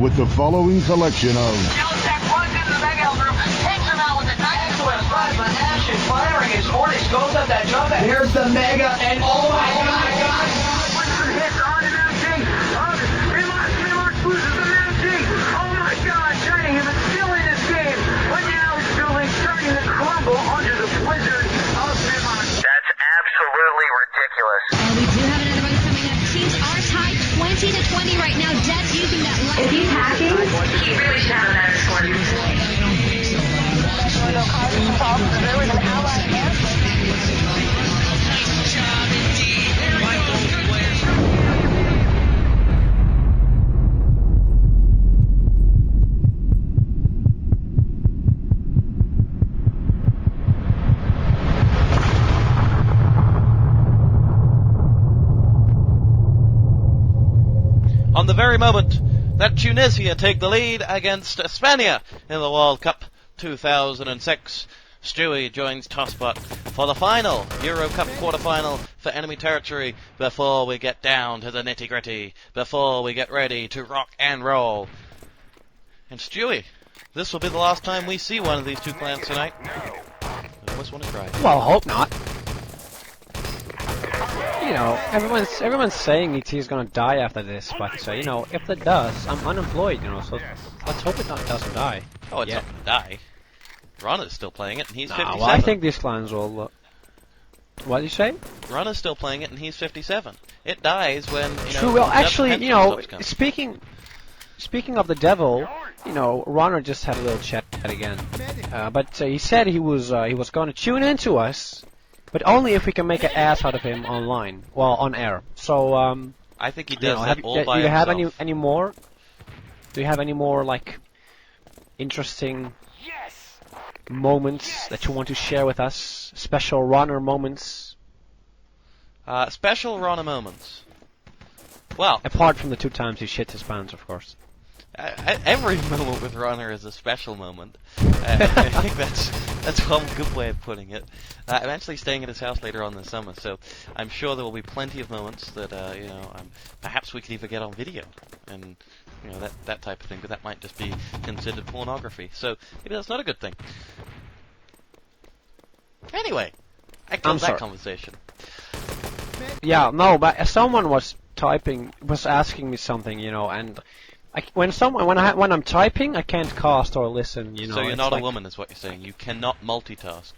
with the following selection of... Yellowjack runs into the Mega Health room, takes him out with a knife into his plasma. Ash is firing his Hornets, goes up that jump, and here's the Mega, and oh my god! One hit on the mounting. Remark loses the mounting. Oh my god, Shining is still in this game. But now his building starting to crumble under the blizzard of Remark. That's absolutely ridiculous. And we do have another one coming up. Teams are tied 20-20 right now. Dev's using that light. If he's hacking, He really should have a better score. there was an ally there. On the very moment that Tunisia take the lead against Espana in the World Cup 2006, Stewie joins TosspoT for the final EuroCup Quarter-Final for enemy territory before we get down to the nitty-gritty, before we get ready to rock and roll. And Stewie, this will be the last time we see one of these two clans tonight. I almost want to cry. Well, I hope not. You know, everyone's saying ET is gonna die after this, but you know, if it does, I'm unemployed. You know, so let's hope it doesn't die. Oh, it's not going to die. Rana's still playing it, and he's 57. Well, I think these clans will. What did you say? Rana's still playing it, and he's 57. It dies when, you know... True. Well, actually, you know, speaking. speaking of the devil, you know, Rana just had a little chat again, but he said he was going to tune in to us, but only if we can make an ass out of him online, well, on air. So I think he does that all by do you have himself. any more? Do you have any more like interesting moments that you want to share with us? Special Rana moments? Special Rana moments. Well, apart from the 2 times he shit his pants, of course. Every moment with Rana is a special moment. I think that's one good way of putting it. I'm actually staying at his house later on this summer, so I'm sure there will be plenty of moments that you know, perhaps we could even get on video, and you know, that type of thing. But that might just be considered pornography, so maybe that's not a good thing. Anyway, I killed that conversation. Yeah, no, but someone was asking me something, you know, and when I'm typing, I can't cast or listen, you know. So you're not a woman, is what you're saying. You cannot multitask.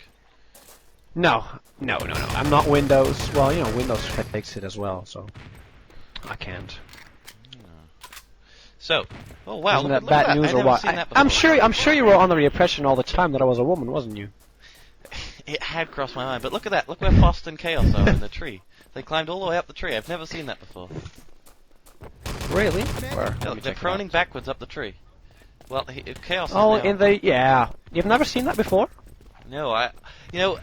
No. I'm not Windows. Well, you know, Windows takes it as well, so I can't. So, oh wow, isn't that bad news or what? I'm sure you were under the impression all the time that I was a woman, wasn't you? It had crossed my mind, but look at that. Look where Fost and Chaos are in the tree. They climbed all the way up the tree. I've never seen that before. Really? Where? No, they're proning backwards up the tree. Well, Chaos is oh, now. yeah. You've never seen that before? No,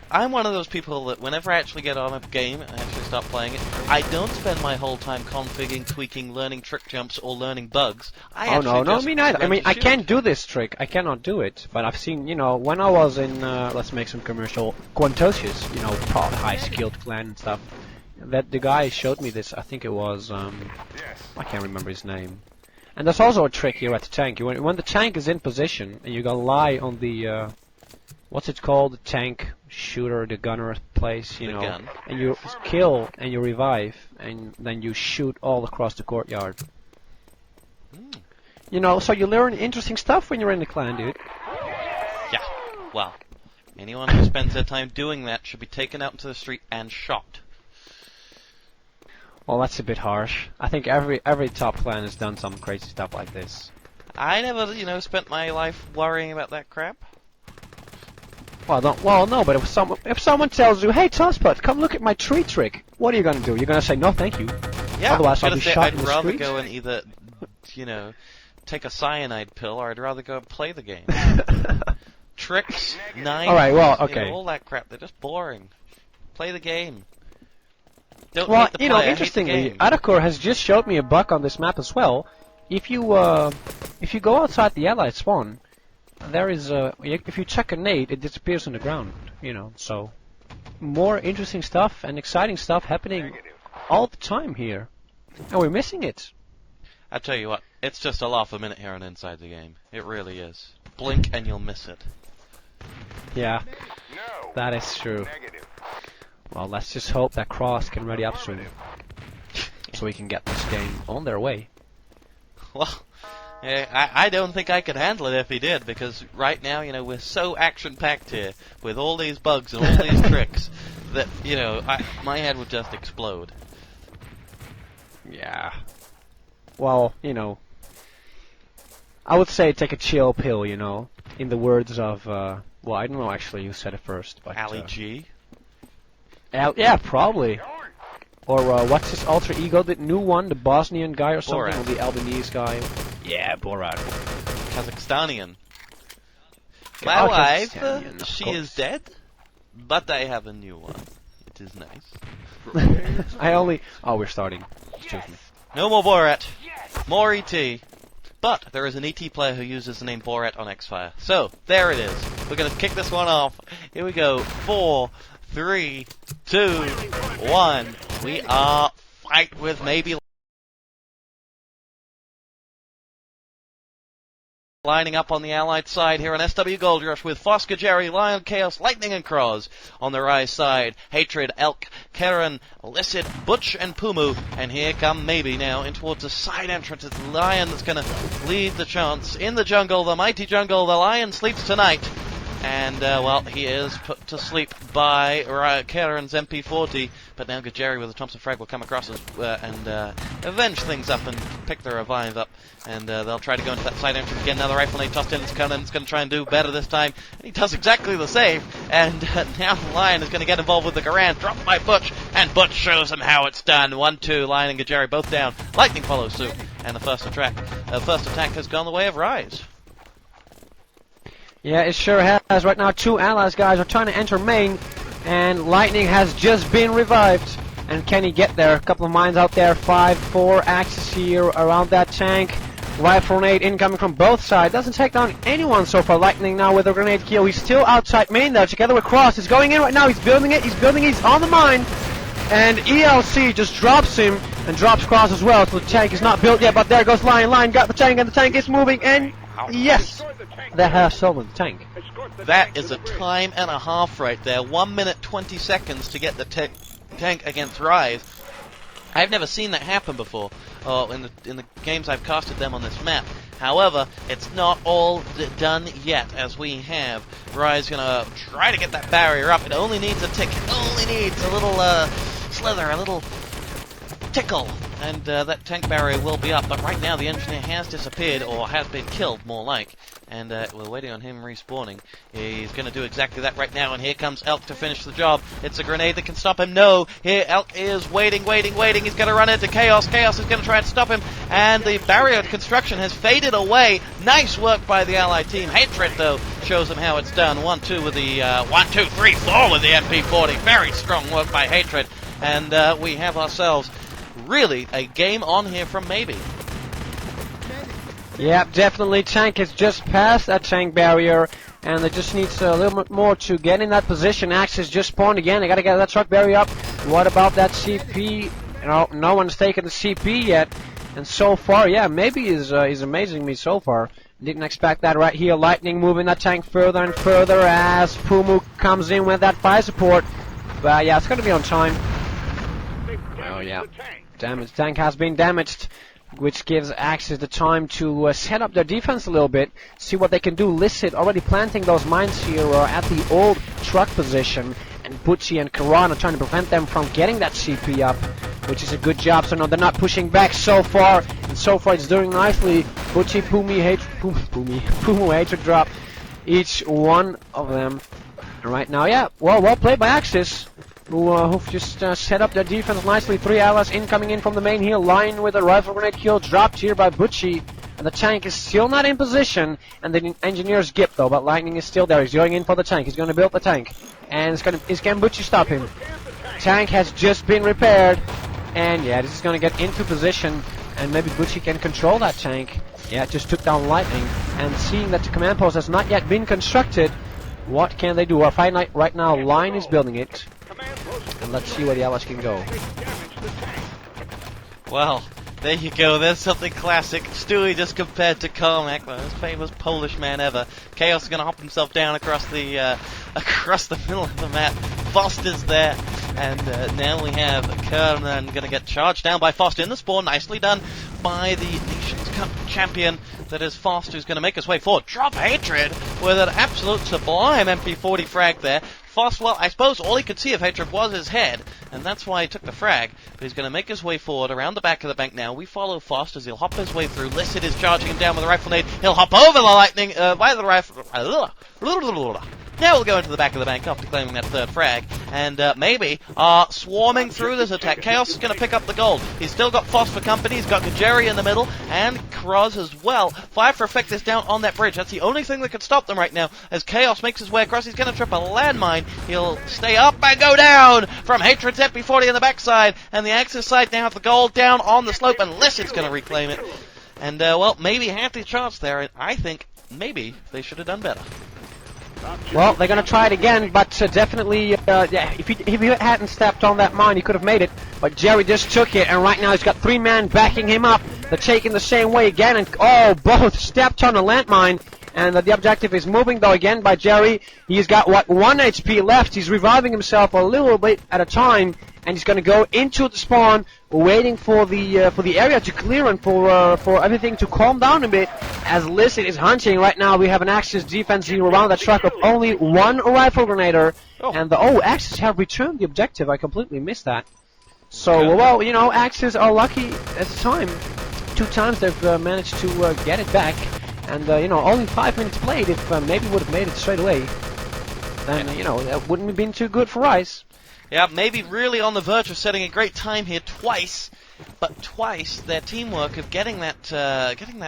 I'm one of those people that whenever I actually get on a game and actually start playing it, I don't spend my whole time configuring, tweaking, learning trick jumps, or learning bugs. No, me neither. I mean, I can't do this trick. I cannot do it. But I've seen, you know, when I was in, let's make some commercial, Quantosius, you know, probably high-skilled clan and stuff, that the guy showed me this, I think it was, I can't remember his name. And there's also a trick here at the tank. When the tank is in position, and you gotta lie on the, what's it called? The tank shooter, the gunner place, you know. Gun. And you kill, and you revive, and then you shoot all across the courtyard. You know, so you learn interesting stuff when you're in the clan, dude. Yeah, well, anyone who spends their time doing that should be taken out into the street and shot. Well, that's a bit harsh. I think every top clan has done some crazy stuff like this. I never, you know, spent my life worrying about that crap. Well, no, but if someone tells you, hey, TosspoT, come look at my tree trick, what are you gonna do? You're gonna say, no, thank you. Yeah, otherwise I'll be shot I'd in the rather street. go and either, you know, take a cyanide pill, or I'd rather go and play the game. Tricks, knives, alright, well, okay. You know, all that crap, they're just boring. Play the game. Don't well, hate the you know, player, interestingly, Adakor has just showed me a bug on this map as well. If you go outside the allied spawn, there is if you chuck a nade, it disappears on the ground. You know, so more interesting stuff and exciting stuff happening all the time here, and we're missing it. I tell you what, it's just a laugh a minute here on Inside the Game. It really is. Blink and you'll miss it. Yeah, that is true. Well, let's just hope that Cross can ready up soon, so we can get this game on their way. Well, I don't think I could handle it if he did, because right now, you know, we're so action-packed here, with all these bugs and all these tricks, that, you know, my head would just explode. Yeah. Well, you know, I would say take a chill pill, you know, in the words of, well, I don't know actually who said it first, but... Ali G? Yeah, probably. Or, what's his alter ego, the new one, the Bosnian guy or something, Borat. or the Albanese guy? Yeah, Borat. Kazakhstanian. My wife, Kazakhstanian, of she course. is dead, but I have a new one. It is nice. Oh, we're starting. Excuse me. No more Borat. More ET. But there is an ET player who uses the name Borat on Xfire. So, there it is. We're going to kick this one off. Here we go. 4, 3, 2, 1. We are fight with maybe lining up on the Allied side here on SW Gold Rush with Fosca, Jerry, Lion, Chaos, Lightning, and Cross. On the riZe side, Hatred, Elk, Karen, Illicit, Butch, and Pumu. And here come maybe now in towards the side entrance. It's Lion that's going to lead the chance. In the jungle, the mighty jungle, the Lion sleeps tonight. And, well, he is put to sleep by Karen's MP40, but now Jerry with a Thompson Frag will come across and avenge things up and pick the revive up. And they'll try to go into that side entrance again. Now the rifle nade tossed in. Cunning's going to try and do better this time. And he does exactly the same. And now the Lion is going to get involved with the Garand. Dropped by Butch. And Butch shows him how it's done. 1-2. Lion and Gajeri both down. Lightning follows suit. And the first attack has gone the way of riZe. Yeah, it sure has. Right now, 2 allies, guys, are trying to enter main, and Lightning has just been revived. And can he get there? A couple of mines out there, 5-4 axes here around that tank. Rifle grenade incoming from both sides. Doesn't take down anyone so far. Lightning now with a grenade kill. He's still outside main there, together with Cross. He's going in right now. He's building it. He's on the mine. And ELC just drops him and drops Cross as well. So the tank is not built yet, but there goes Lion. Lion got the tank, and the tank is moving. And yes, that has stolen the tank. That is a time and a half right there. 1 minute 20 seconds to get the tank against riZe. I've never seen that happen before in the games I've casted them on this map. However, it's not all done yet, as we have riZe gonna try to get that barrier up. It only needs a tick. It only needs a little slither, a little tickle, and that tank barrier will be up. But right now the engineer has disappeared, or has been killed, more like. And we're waiting on him respawning. He's going to do exactly that right now, and here comes Elk to finish the job. It's a grenade that can stop him. No, here Elk is waiting. He's going to run into Chaos. Chaos is going to try and stop him, and the barrier construction has faded away. Nice work by the Allied team. Hatred, though, shows him how it's done. 1-2 with the 1-2-3-4 with the MP40. Very strong work by Hatred, and we have ourselves really a game on here from maybe. Yeah, definitely. Tank has just passed that tank barrier, and it just needs a little bit more to get in that position. Axe has just spawned again. They got to get that truck barrier up. What about that CP? No one's taken the CP yet, and so far, yeah, maybe is amazing me so far. Didn't expect that right here. Lightning moving that tank further and further as Pumu comes in with that fire support. But yeah, it's going to be on time. Oh yeah, damage. Tank has been damaged, which gives Axis the time to set up their defense a little bit, see what they can do. Licit already planting those mines here at the old truck position, and Butchie and Karan are trying to prevent them from getting that CP up, which is a good job. So no, they're not pushing back so far, and so far it's doing nicely. Butchie, Pumu, Hatred drop each one of them. And right now, yeah, well played by Axis, who've just set up their defense nicely. 3 allies incoming in from the main here. Lion with a rifle grenade kill dropped here by Butchie. And the tank is still not in position. And the engineer's gipped though, but Lightning is still there. He's going in for the tank. He's going to build the tank. And can Butchie stop him? Tank has just been repaired. And yeah, this is going to get into position. And maybe Butchie can control that tank. Yeah, it just took down Lightning. And seeing that the command post has not yet been constructed, what can they do? Our fight night right now, Lion is building it. And let's see where the allies can go. Well, There you go, there's something classic. Stewie just compared to Carmack, the most famous Polish man ever. Chaos is going to hop himself down across the middle of the map. Foster's there, and now we have Kernan going to get charged down by Foster in the spawn. Nicely done by the Nations Cup champion. That is Foster, who's going to make his way forward. Drop Hatred with an absolute sublime MP40 frag there. Foster, well, I suppose all he could see of Hatred was his head, and that's why he took the frag. But he's going to make his way forward around the back of the bank now. We follow Foster as he'll hop his way through. Licit is charging him down with a rifle nade. He'll hop over the lightning by the rifle. Now we'll go into the back of the bank after claiming that third frag, and maybe swarming through this attack. Chaos is going to pick up the gold. He's still got Foss for company. He's got Jerry in the middle, and Kraz as well. Fire for Effect is down on that bridge. That's the only thing that could stop them right now. As Chaos makes his way across, he's going to trip a landmine. He'll stay up and go down from Hatred's MP40 on the backside, and the Axis side now have the gold down on the slope, and Licit's going to reclaim it. And, well, maybe half the chance there, and I think maybe they should have done better. Well, they're going to try it again, but definitely, yeah, if he hadn't stepped on that mine, he could have made it. But Jerry just took it, and right now he's got 3 men backing him up. They're taking the same way again, and both stepped on a landmine. And the objective is moving, though, again by Jerry. He's got, 1 HP left. He's reviving himself a little bit at a time, and he's going to go into the spawn, waiting for the area to clear and for everything to calm down a bit. As Licit is hunting right now, we have an Axis defense here around that truck of only 1 rifle grenader, and the Axis have returned the objective. I completely missed that. So, well, you know, Axis are lucky at the time. 2 times they've managed to get it back. And, you know, only 5 minutes played. If maybe would have made it straight away, then, you know, that wouldn't have been too good for riZe. Yeah, maybe really on the verge of setting a great time here twice, but twice their teamwork of getting that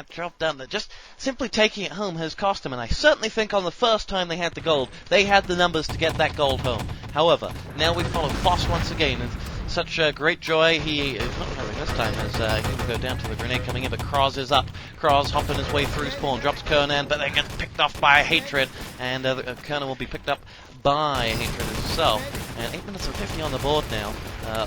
job done, that just simply taking it home has cost them. And I certainly think on the first time they had the gold, they had the numbers to get that gold home. However, now we follow Foss once again, and such great joy. He is not having this time as he will go down to the grenade coming in, but Kraz is up. Kraz hopping his way through spawn, drops Kernan, but they get picked off by Hatred, and Kernan will be picked up by Hatred himself. And 8 minutes and 50 on the board now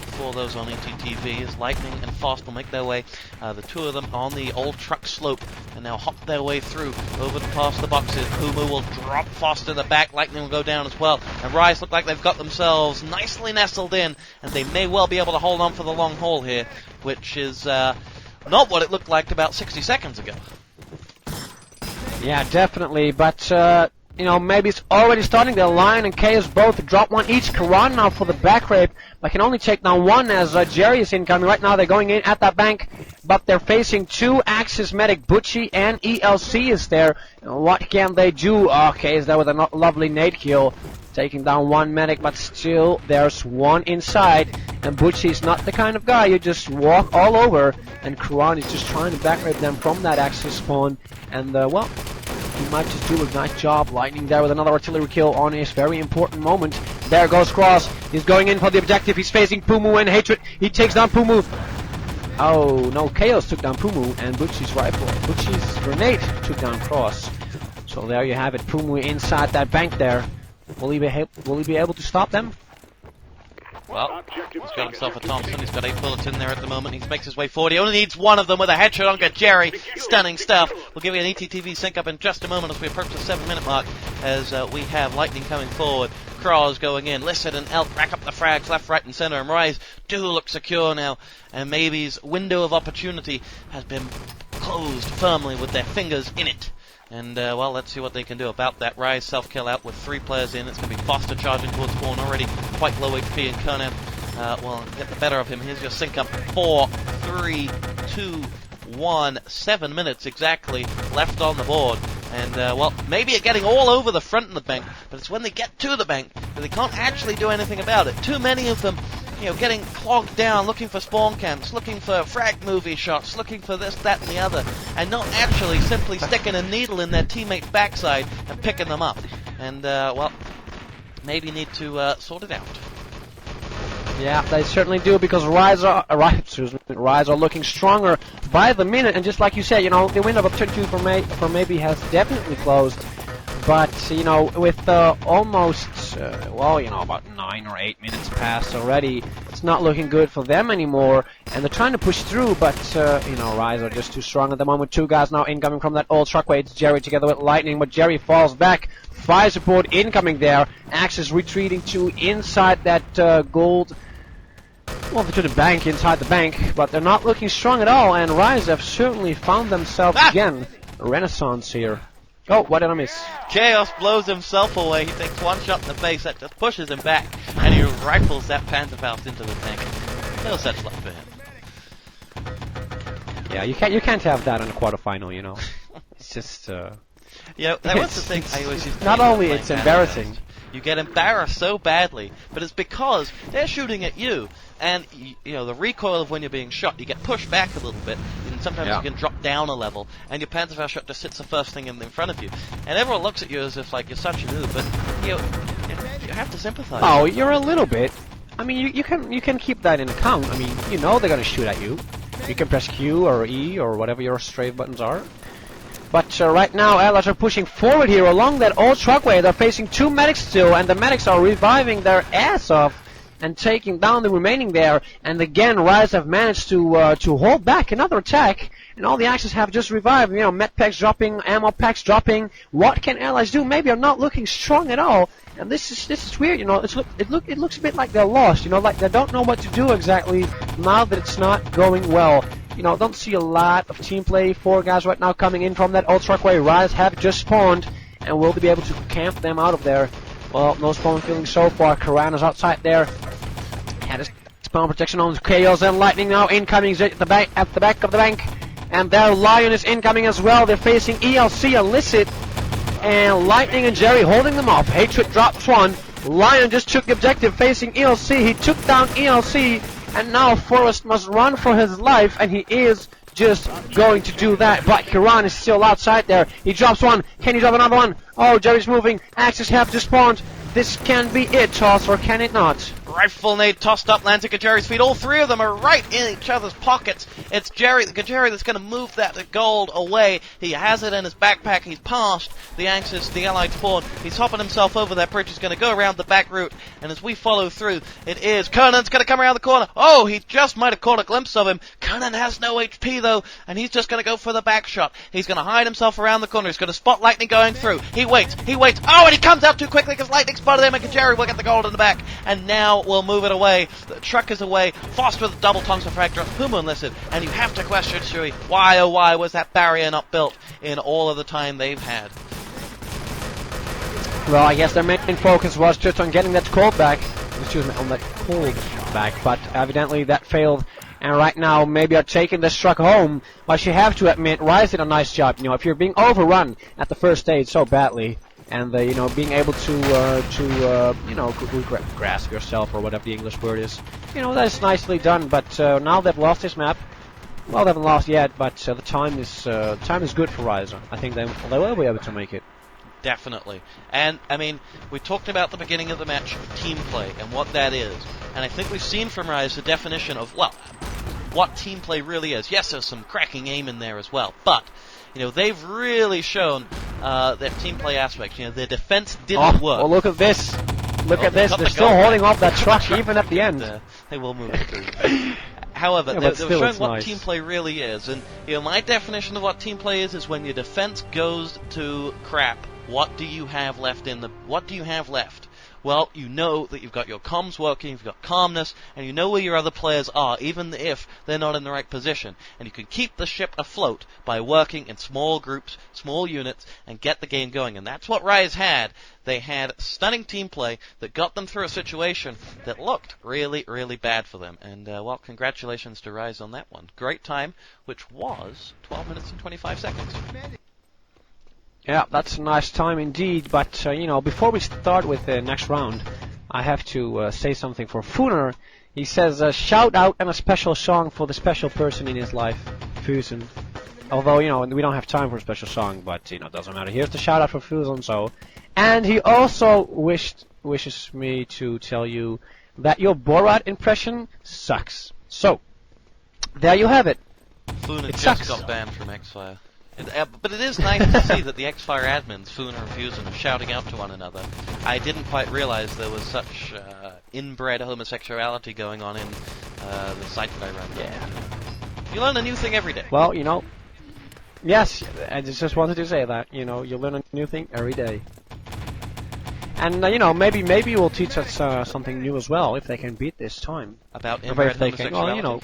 for those on ETTV as Lightning and Foss will make their way, the 2 of them on the old truck slope, and now hop their way through over past the boxes. Pumu will drop Foss in the back, Lightning will go down as well, and riZe look like they've got themselves nicely nestled in, and they may well be able to hold on for the long haul here, which is not what it looked like about 60 seconds ago. Yeah, definitely, but you know, maybe it's already starting. The Lion and Chaos both drop 1 each. Karan now for the back rape, but can only take down 1 as Jerry is incoming. Right now they're going in at that bank, but they're facing 2 Axis medic. Butchie and ELC is there. What can they do? Okay, is there with a lovely nade kill, taking down 1 medic, but still there's 1 inside. And Butchie is not the kind of guy you just walk all over, and Karan is just trying to back rape them from that Axis spawn. And well, he might just do a nice job. Lightning there with another artillery kill on his very important moment. There goes Cross. He's going in for the objective. He's facing Pumu and Hatred. He takes down Pumu. Oh, no. Chaos took down Pumu and Butchie's rifle. Butchie's grenade took down Cross. So there you have it. Pumu inside that bank there. Will he be able to stop them? Well, he's got himself a Thompson. He's got 8 bullets in there at the moment. He makes his way forward. He only needs 1 of them with a headshot on Jerry. Stunning stuff. We'll give you an ETTV sync up in just a moment as we approach the 7-minute mark, as we have Lightning coming forward. Kraz going in. Licit and Elk rack up the frags left, right, and center. And riZe do look secure now. And maybe's window of opportunity has been closed firmly with their fingers in it. And, well, let's see what they can do about that. riZe self-kill out with 3 players in. It's going to be Foster charging towards spawn, already quite low HP, and Kernan will get the better of him. Here's your sync up. 4, 3, 2, 1. 7 minutes exactly left on the board. And, well, maybe it's getting all over the front of the bank, but it's when they get to the bank that they can't actually do anything about it. Too many of them, you know, getting clogged down, looking for spawn camps, looking for frag movie shots, looking for this, that, and the other, and not actually simply sticking a needle in their teammate's backside and picking them up. And, well, maybe need to sort it out. Yeah, they certainly do, because riZe are looking stronger by the minute, and just like you said, you know, the window of opportunity for maybe has definitely closed. But, you know, with almost, well, you know, about 9 or 8 minutes passed already, it's not looking good for them anymore, and they're trying to push through, but, riZe are just too strong at the moment. Two guys now incoming from that old truckway. It's Jerry together with Lightning, but Jerry falls back. Fire support incoming there. Axe is retreating to inside that gold, well, to the bank, inside the bank, but they're not looking strong at all, and riZe have certainly found themselves again a renaissance here. Oh, what did I miss? Chaos blows himself away. He takes one shot in the face that just pushes him back, and he rifles that Panzerfaust into the tank. No such luck for him. Yeah, you can't have that in a quarterfinal, you know. It's just that was the thing I always used to not think only about it's playing embarrassing. Panzerfaust. You get embarrassed so badly, but it's because they're shooting at you, and the recoil of when you're being shot, you get pushed back a little bit, and sometimes you can drop down a level, and your Panzerfaust shot just hits the first thing in front of you, and everyone looks at you as if like you're such a noob, but you have to sympathize. Oh, you're a little bit. I mean, you can keep that in account. I mean, you know they're gonna shoot at you. You can press Q or E or whatever your strafe buttons are. But right now, Allies are pushing forward here along that old truckway. They're facing two medics still, and the medics are reviving their ass off and taking down the remaining there. And again, riZe have managed to hold back another attack, and all the Axes have just revived. You know, med packs dropping, ammo packs dropping. What can Allies do? Maybe are not looking strong at all. And this is weird. You know, it looks a bit like they're lost. You know, like they don't know what to do exactly now that it's not going well. You know, don't see a lot of team play. 4 guys right now coming in from that old truckway. riZe have just spawned, and will be able to camp them out of there. Well, no spawn feeling so far. Karan is outside there. Had his spawn protection on. Chaos and Lightning now incoming at the back of the bank. And their Lion is incoming as well. They're facing ELC Illicit. And Lightning and Jerry holding them off. Hatred drops one. Lion just took the objective facing ELC. He took down ELC. And now Forrest must run for his life, and he is just going to do that. But Kiran is still outside there. He drops one. Can he drop another one? Oh, Jerry's moving. Axes have just spawned. This can be it, Toss, or can it not? Rifle nade tossed up, lands at Jerry's feet. All 3 of them are right in each other's pockets. It's Jerry that's going to move that gold away. He has it in his backpack. He's past the Axis, the Allied spawn. He's hopping himself over that bridge. He's going to go around the back route. And as we follow through, it is Kernan's going to come around the corner. Oh, he just might have caught a glimpse of him. Kernan has no HP, though, and he's just going to go for the back shot. He's going to hide himself around the corner. He's going to spot Lightning going through. He waits. Oh, and he comes out too quickly because Lightning spotted him, and Jerry will get the gold in the back. And now we'll move it away. The truck is away. Fast with a double tungsten fracture. Humo enlisted. And you have to question, Stewie, why oh why was that barrier not built in all of the time they've had? Well, I guess their main focus was just on getting that cold back. Excuse me, on that cold back. But evidently that failed. And right now, maybe are taking this truck home. But you have to admit, riZe did a nice job. You know, if you're being overrun at the first stage so badly, and being able to grasp yourself, or whatever the English word is, that's nicely done. But now they've lost this map. Well, they haven't lost yet, but the time is good for riZe. I think they will be able to make it. Definitely. And, I mean, we talked about the beginning of the match, team play, and what that is. And I think we've seen from riZe the definition of, well, what team play really is. Yes, there's some cracking aim in there as well, but they've really shown their team play aspect. Their defense didn't work. Oh, look at this. Look at this. They're still holding off that truck even at the end. They will move it through. However, they're showing what team play really is. And, my definition of what team play is when your defense goes to crap, what do you have left? Well, you know that you've got your comms working, you've got calmness, and you know where your other players are, even if they're not in the right position. And you can keep the ship afloat by working in small groups, small units, and get the game going. And that's what riZe had. They had stunning team play that got them through a situation that looked really, really bad for them. And, well, congratulations to riZe on that one. Great time, which was 12 minutes and 25 seconds. Yeah, that's a nice time indeed, but, before we start with the next round, I have to say something for Funer. He says, shout out and a special song for the special person in his life, Fusen. Although, we don't have time for a special song, but, it doesn't matter. Here's the shout out for Fusen, so. And he also wishes me to tell you that your Borat impression sucks. So, there you have it. Funer just sucks. got banned from X-Fire. But it is nice to see that the X-Fire admins, Funa and Fusion, are shouting out to one another. I didn't quite realize there was such inbred homosexuality going on in the site that I run. Yeah. You learn a new thing every day. Well, you know, yes, I just wanted to say that. You know, you learn a new thing every day. And, you know, maybe it will teach us something new as well, if they can beat this time. About Or inbred if they can, homosexuality? well, you know.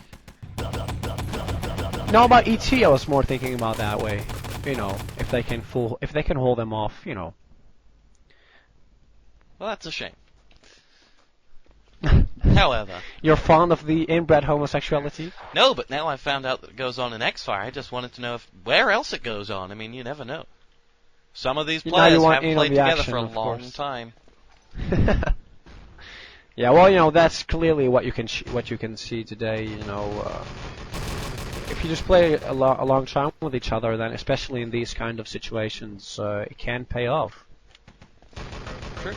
No, about ET, I was more thinking about that way. You know, if they can hold them off, you know. Well, that's a shame. However... You're fond of the inbred homosexuality? No, but now I've found out that it goes on in X-Fire. I just wanted to know where else it goes on. I mean, you never know. Some of these players have played together for a long time. Yeah, well, you know, that's clearly what you can see today. You know, if you just play a long time with each other, then especially in these kind of situations, it can pay off. True.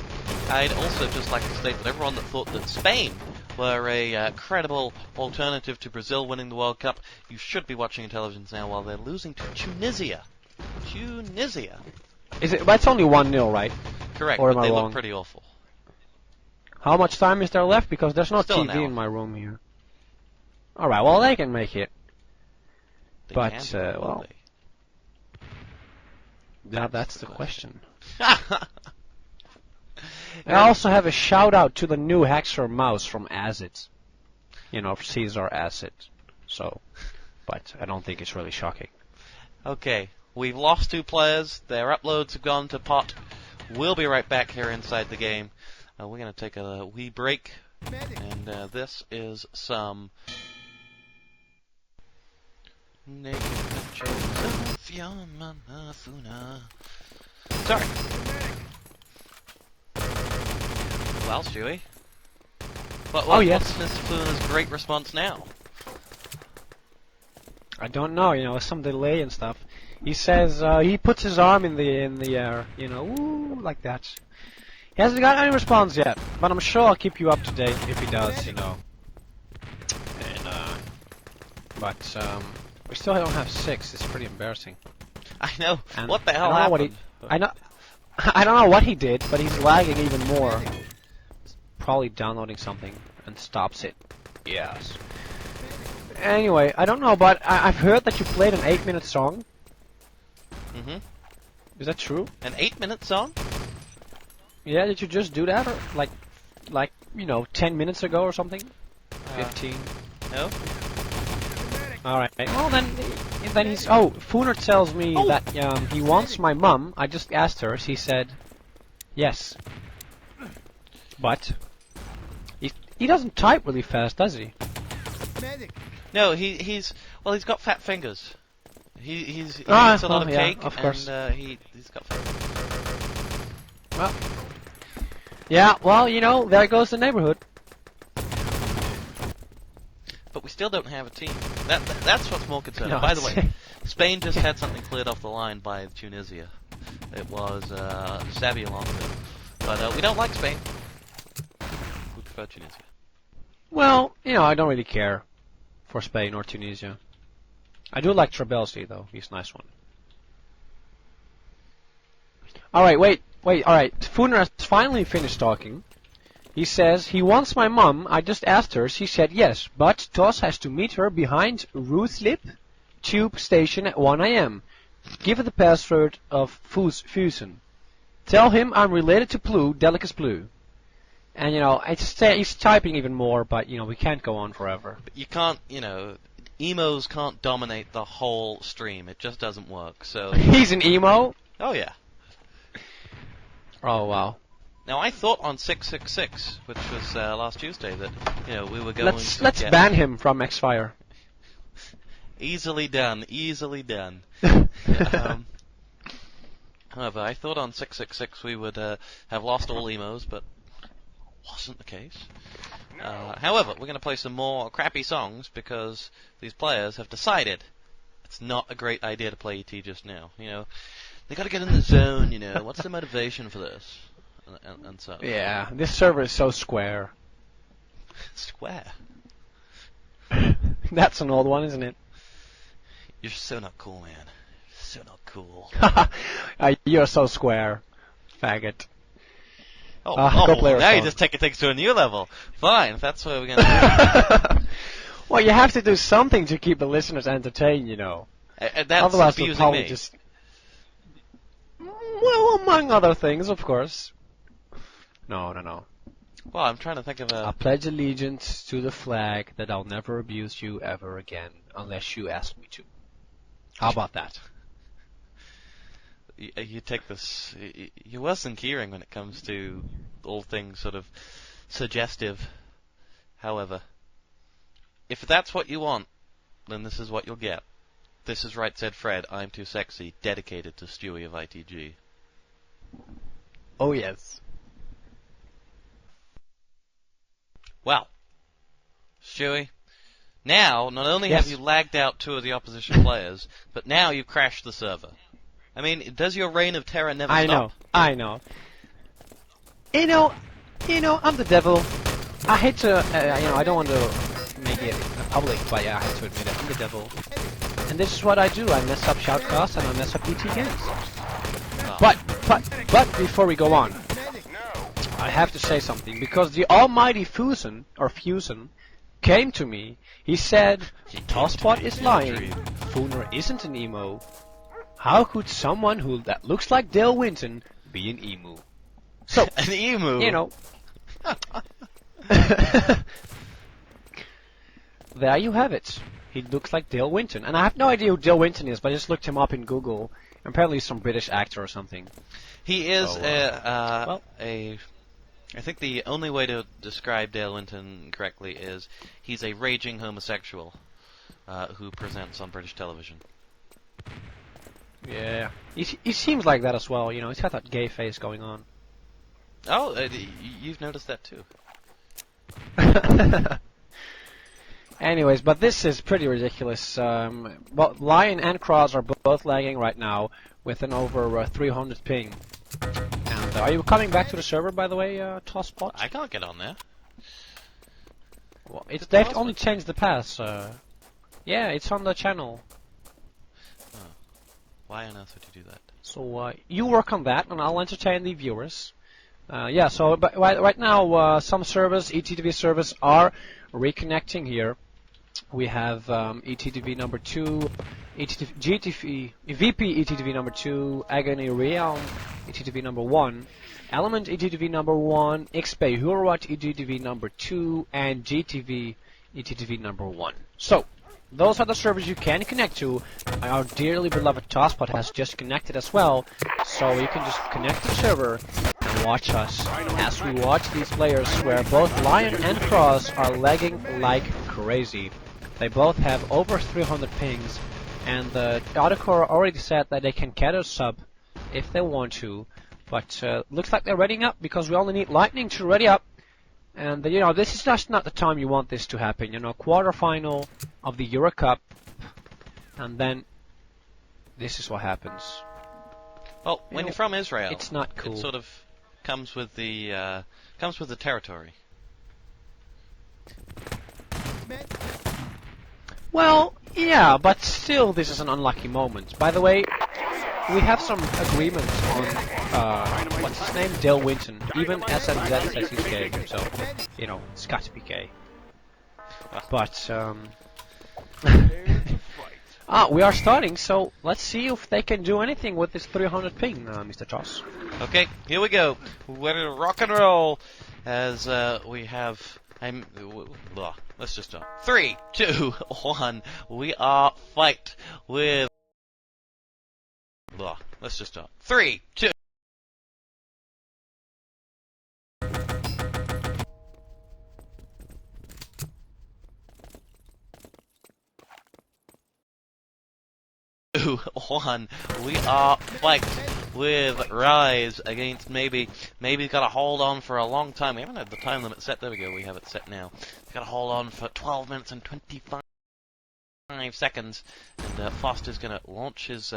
I'd also just like to state that everyone that thought that Spain were a credible alternative to Brazil winning the World Cup, you should be watching television now while they're losing to Tunisia. Tunisia. Is it? That's only 1-0, right? Correct, or but am they I look wrong? pretty awful. How much time is there left? Because there's no Still an TV hour. in my room here. All right, well, they can make it. They But, can, or will well, they? that's the question. I also have a shout out to the new Haxor mouse from Acid. You know, Caesar Acid. So, but I don't think it's really shocking. Okay, we've lost 2 players. Their uploads have gone to pot. We'll be right back here inside the game. We're going to take a wee break. And this is some... Naked pictures of your mama Funa. Sorry. Well, Stewie. Oh, yes. What's Miss Funa's great response now? I don't know, you know, there's some delay and stuff. He says, he puts his arm in the air, you know, ooh, like that. He hasn't got any response yet, but I'm sure I'll keep you up to date if he does, you know. And, but, we still don't have 6, it's pretty embarrassing. I know. And What the hell I don't know happened? I don't know what he did, but he's lagging even more. Probably downloading something and stops it. Yes. Anyway, I don't know, but I've heard that you played an 8-minute song. Mm-hmm. Is that true? An 8-minute song? Yeah, did you just do that, or like you know, 10 minutes ago or something? 15. No. All right. Well, then he's. Oh, Fooner tells me that he wants my mum. I just asked her. She said yes. But he doesn't type really fast, does he? No, he's got fat fingers. He eats a lot of yeah, cake, of course. and he's got fat fingers. Well, yeah. Well, you know, there goes the neighborhood. But we still don't have a team. That's what's more concerning. No, By the way, Spain just had something cleared off the line by Tunisia. It was Xabi Alonso. But we don't like Spain. We prefer Tunisia. Well, you know, I don't really care for Spain or Tunisia. I do like Trabelsi, though. He's a nice one. Alright, wait. Alright, Fooner has finally finished talking. He says, he wants my mum. I just asked her. She said yes, but Toss has to meet her behind Ruthslip Tube Station at 1 a.m. Give her the password of Fusen. Tell him I'm related to Blue, Delicus Blue. And, you know, he's typing even more, but, you know, we can't go on forever. But you can't, you know, emos can't dominate the whole stream. It just doesn't work, so... He's an emo? Oh, yeah. Oh, wow. Now, I thought on 666, which was last Tuesday, that, you know, we were going to Let's get... ban him from X-Fire. Easily done, easily done. However, I thought on 666 we would have lost all emos, but wasn't the case. However, we're going to play some more crappy songs because these players have decided it's not a great idea to play ET just now. You know, they got to get in the zone. You know, what's the motivation for this? And so. Yeah, this server is so square. Square. That's an old one, isn't it? You're so not cool, man. So not cool. You're so square, faggot. Oh, player now phone. you're just taking things to a new level. Fine, if that's what we're going to do. Well, you have to do something to keep the listeners entertained, you know. That's Otherwise, they'll abusing probably me. just... Well, among other things, of course. No. Well, I'm trying to think of I a... pledge allegiance to the flag that I'll never abuse you ever again, unless you ask me to. How about that? You take this... You wasn't hearing when it comes to all things sort of suggestive. However, if that's what you want, then this is what you'll get. This is Right Said Fred, I'm Too Sexy, dedicated to Stewie of ITG. Oh, yes. Well, Stewie, now, not only Yes. have you lagged out 2 of the opposition players, but now you've crashed the server. I mean, does your reign of terror never stop? I know. You know, I'm the devil. I hate to, I don't want to make it public, but yeah, I have to admit it. I'm the devil. And this is what I do. I mess up shoutcasts and I mess up ET games. Oh. But before we go on, I have to say something, because the almighty Fusen came to me. He said, TosspoT is lying. Fooner isn't an emo. How could someone that looks like Dale Winton be an emu? So, An emu? you know. There you have it. He looks like Dale Winton. And I have no idea who Dale Winton is, but I just looked him up in Google. Apparently he's some British actor or something. He is well. I think the only way to describe Dale Winton correctly is he's a raging homosexual who presents on British television. Yeah. He seems like that as well, you know. He's got that gay face going on. Oh, you've noticed that too. Anyways, but this is pretty ridiculous. Well, Lion and Cross are both lagging right now with an over 300 ping. And are you coming back to the server, by the way, TosspoT? I can't get on there. Well, they've only changed the pass. Yeah, it's on the channel. Oh. Why on earth would you do that? So you work on that, and I'll entertain the viewers. Yeah, so but right now some servers, ETTV servers, are reconnecting here. We have ETTV number 2, VP ETTV number 2, Agony Realm ETTV number 1, Element ETTV number 1, XP Hurat ETTV number 2, and GTV ETTV number 1. So, those are the servers you can connect to. Our dearly beloved TosspoT has just connected as well, so you can just connect to the server and watch us as we watch these players where both Lion and Cross are lagging like crazy. They both have over 300 pings, and the Autocore already said that they can get a sub if they want to, but looks like they're readying up because we only need Lightning to ready up. And you know, this is just not the time you want this to happen. You know, quarterfinal of the EuroCup, and then this is what happens. Well, when you're from Israel, it's not cool. It sort of comes with the territory. Well, yeah, but still, this is an unlucky moment. By the way, we have some agreements on what's his name, Dale Winton. Even SMZ says he's gay, so you know, it's got to be gay. But we are starting, so let's see if they can do anything with this 300 ping, Mr. Toss. Okay, here we go. We're gonna rock and roll as we have. Let's just start. 3, 2, 1. We are fight with. Let's just start. 3, 2. One. We are fight with riZe against maybe. Maybe's got to hold on for a long time. We haven't had the time limit set. There we go. We have it set now. He's got to hold on for 12 minutes and 25 seconds. And Foster's going to launch his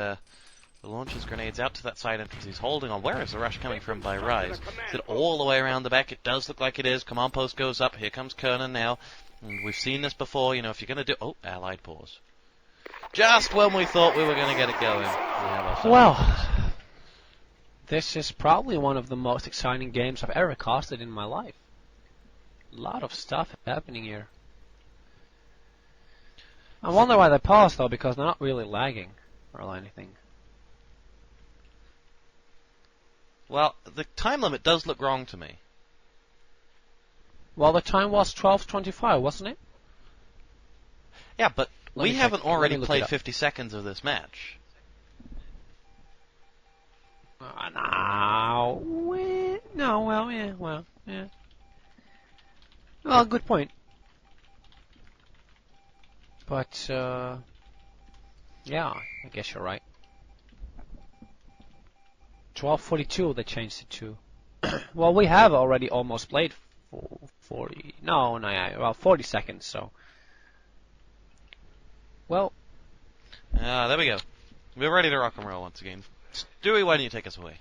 grenades out to that side entrance. He's holding on. Where is the rush coming from by riZe? Is it all the way around the back? It does look like it is. Command post goes up. Here comes Kernan now. And we've seen this before. You know, if you're going to do... Oh, allied pause. just when we thought we were going to get it going. We have ourselves Well, this is probably one of the most exciting games I've ever casted in my life. A lot of stuff happening here. I wonder why they paused though, because they're not really lagging or anything. Well, the time limit does look wrong to me. Well, the time was 12:25, wasn't it? Yeah, but we haven't already look it played up. 50 seconds of this match. Yeah. Well, good point. But, yeah, I guess you're right. 12:42 they changed it to. Well, we have already almost played 40. No, well, 40 seconds, so. Well. There we go. We're ready to rock and roll once again. Stewie, why don't you take us away?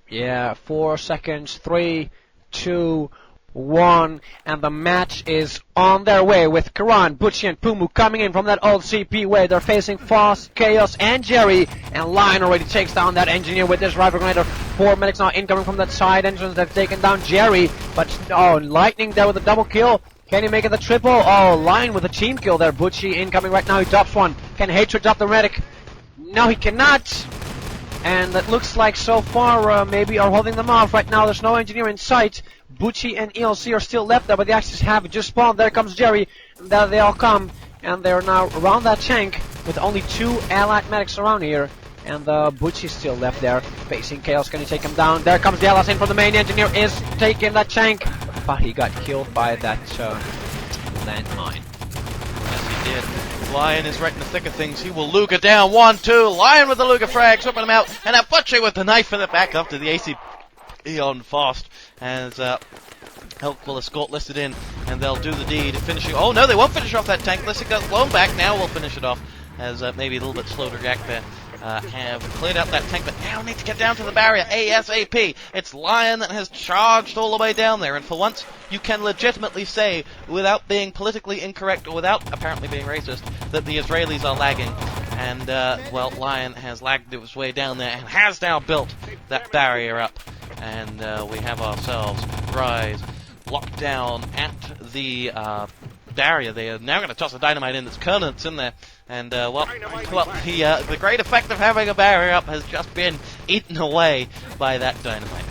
Yeah, 4 seconds, 3, 2, 1, and the match is on their way with Karan, Butchie, and Pumu coming in from that old CP way. They're facing Foss, Chaos, and Jerry, and Lion already takes down that engineer with this rifle grenade. 4 medics now incoming from that side entrance. They've taken down Jerry, but Lightning there with a double kill. Can he make it the triple? Oh, Lion with a team kill there. Butchie incoming right now. He drops one. Can Hatred drop the medic? No, he cannot. And it looks like so far maybe are holding them off. Right now there's no engineer in sight. Butchie and ELC are still left there, but the Axis have just spawned. There comes Jerry. There they all come. And they're now around that tank with only 2 allied medics around here. And Butchie's still left there facing Chaos. Can he take him down? There comes the allies in from the main. Engineer is taking that tank. But he got killed by that landmine. Yes, he did. Lion is right in the thick of things. He will Luger down. 1, 2. Lion with the Luger frag, sweeping him out. And now Butchie with the knife in the back up to the AC on fast. As Help will escort listed in. And they'll do the deed. Finishing. Oh, no, they won't finish off that tank unless it goes blown back. Now we'll finish it off. As maybe a little bit slow to react there. Have cleared out that tank, but now need to get down to the barrier ASAP. It's Lion that has charged all the way down there, and for once, you can legitimately say, without being politically incorrect or without apparently being racist, that the Israelis are lagging. And, well, Lion has lagged his way down there and has now built that barrier up. And we have ourselves riZe locked down at the barrier. They are now going to toss a dynamite in. There's Kernants in there. And, the great effect of having a barrier up has just been eaten away by that dynamite.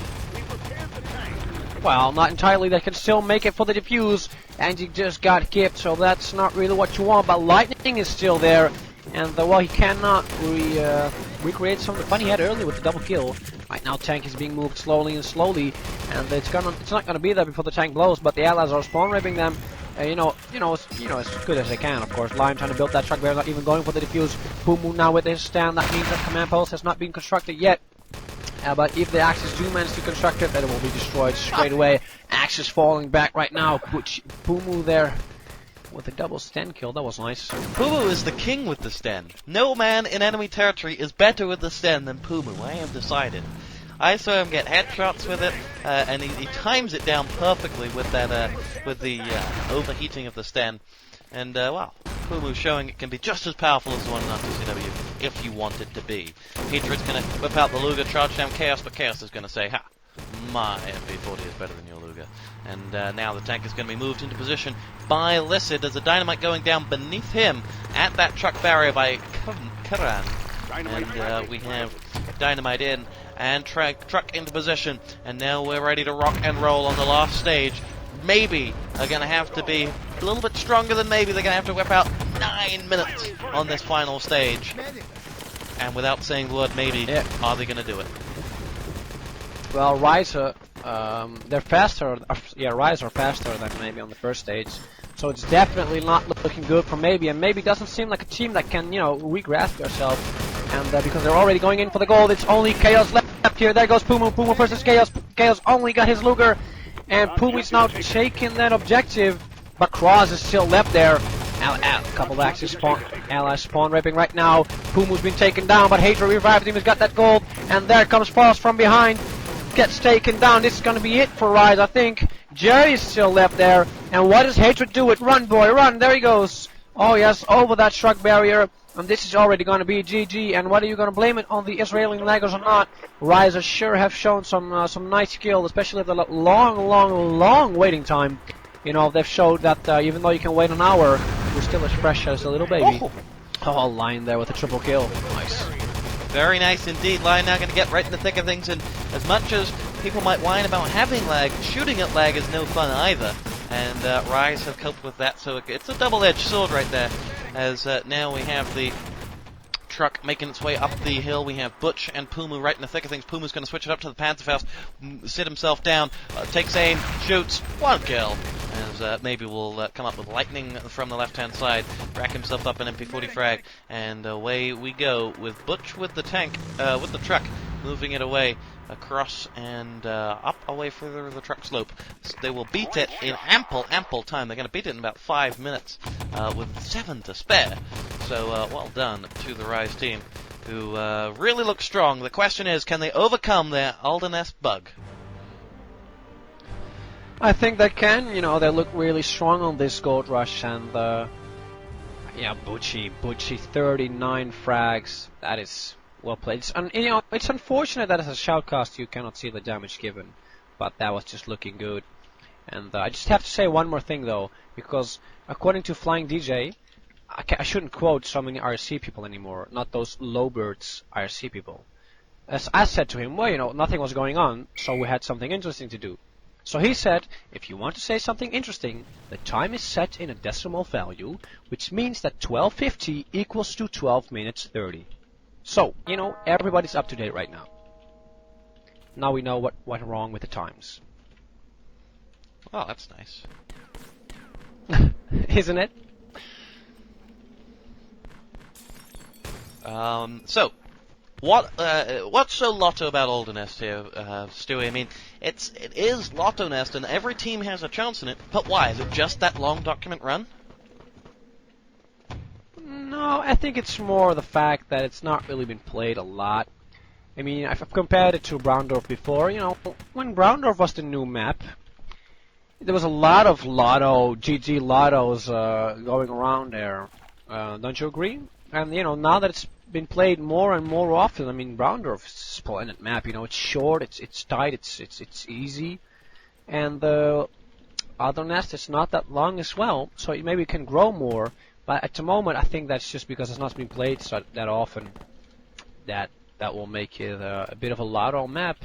Well, not entirely. They can still make it for the defuse. And he just got kipped, so that's not really what you want. But Lightning is still there. And, well, he cannot recreate some of the fun he had earlier with the double kill. Right now, tank is being moved slowly and slowly. And it's not going to be there before the tank blows. But the allies are spawn raping them. As good as they can, of course. Lion trying to build that truck barrier, not even going for the defuse. Pumu now with his stand. That means that command post has not been constructed yet. But if the Axis do manage to construct it, then it will be destroyed straight away. Axis falling back right now. Pumu there with a double stand kill. That was nice. Pumu is the king with the Sten. No man in enemy territory is better with the Sten than Pumu. I have decided. I saw him get headshots with it, and he times it down perfectly with that, with the overheating of the Sten. And well, Pumu showing it can be just as powerful as the one on TCW if you want it to be. Hatred's gonna whip out the Luger, charge down Chaos, but Chaos is gonna say, "Ha, my MP40 is better than your Luger." And now the tank is gonna be moved into position by Lissid. There's a dynamite going down beneath him at that truck barrier by Karan. And we have dynamite in. And truck into position, and now we're ready to rock and roll on the last stage. Maybe are going to have to be a little bit stronger than maybe. They're going to have to whip out 9 minutes on this final stage. And without saying the word maybe, are they going to do it? Well, riZe, they're faster. riZe are faster than maybe on the first stage. So it's definitely not looking good for maybe. And maybe doesn't seem like a team that can, re-grasp themselves. And because they're already going in for the gold, it's only Chaos left here. There goes Pumu. Pumu versus Chaos. Chaos only got his Luger. And Pumu's now taking that objective. But Cross is still left there. A couple of Axis allies spawn raping right now. Pumu's been taken down, but Hatred revived him. He's got that gold. And there comes Frost from behind. Gets taken down. This is going to be it for riZe, I think. Jerry's still left there. And what does Hatred do? Run, boy, run. There he goes. Oh yes, over that truck barrier, and this is already going to be GG. And whether you're going to blame it on the Israeli laggers or not, riZe sure have shown some nice skill, especially the long waiting time. You know, they've showed that even though you can wait an hour, you're still as fresh as a little baby. Oh, Lion there with a triple kill. Nice. Very nice indeed. Lion now going to get right in the thick of things, and as much as people might whine about having lag, shooting at lag is no fun either. And riZe have coped with that, so it's a double-edged sword right there. As now we have the truck making its way up the hill. We have Butch and Pumu right in the thick of things. Pumu's going to switch it up to the Panzerfaust, sit himself down, takes aim, shoots, one kill. As maybe we'll come up with lightning from the left-hand side, rack himself up an MP40 frag, and away we go with Butch with the tank, with the truck, moving it away across and up away further the truck slope. So they will beat it in ample time. They're going to beat it in about 5 minutes with 7 to spare. So well done to the riZe team, who really look strong. The question is, can they overcome their Aldenest bug? I think they can. You know, they look really strong on this gold rush, and yeah, Butchie, 39 frags. That is well played. You know, it's unfortunate that as a shoutcast you cannot see the damage given, but that was just looking good. And I just have to say one more thing though, because according to Flying DJ, I shouldn't quote so many IRC people anymore, not those lowbirds IRC people. As I said to him, well, you know, nothing was going on, so we had something interesting to do. So he said, if you want to say something interesting, the time is set in a decimal value, which means that 1250 equals to 12 minutes 30. So, you know, everybody's up to date right now. Now we know what went wrong with the times. Oh, that's nice. Isn't it? So, what's so Lotto about Aldenest here, Stewie? I mean, it is Lotto Nest, and every team has a chance in it. But why? Is it just that long document run? No, I think it's more the fact that it's not really been played a lot. I mean, I've compared it to Braundorf before. You know, when Braundorf was the new map, there was a lot of Lotto, GG Lottos going around there. Don't you agree? And you know, now that it's been played more and more often, I mean, Braundorf is a splendid map. You know, it's short, it's tight, it's easy, and the other nest is not that long as well, so it maybe can grow more. But at the moment, I think that's just because it's not been played that often. That will make it a bit of a Lotto map,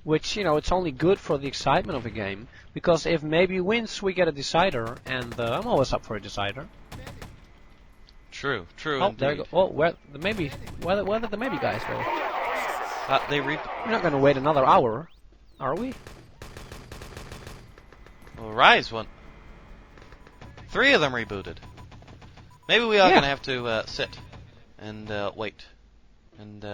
which, you know, it's only good for the excitement of the game. Because if maybe wins, we get a decider, and I'm always up for a decider. True, Oh, indeed. there you go. Oh, where did the maybe guys go? We're not gonna wait another hour, are we? Well, riZe won. 3 of them rebooted. Maybe we are going to have to sit and wait. And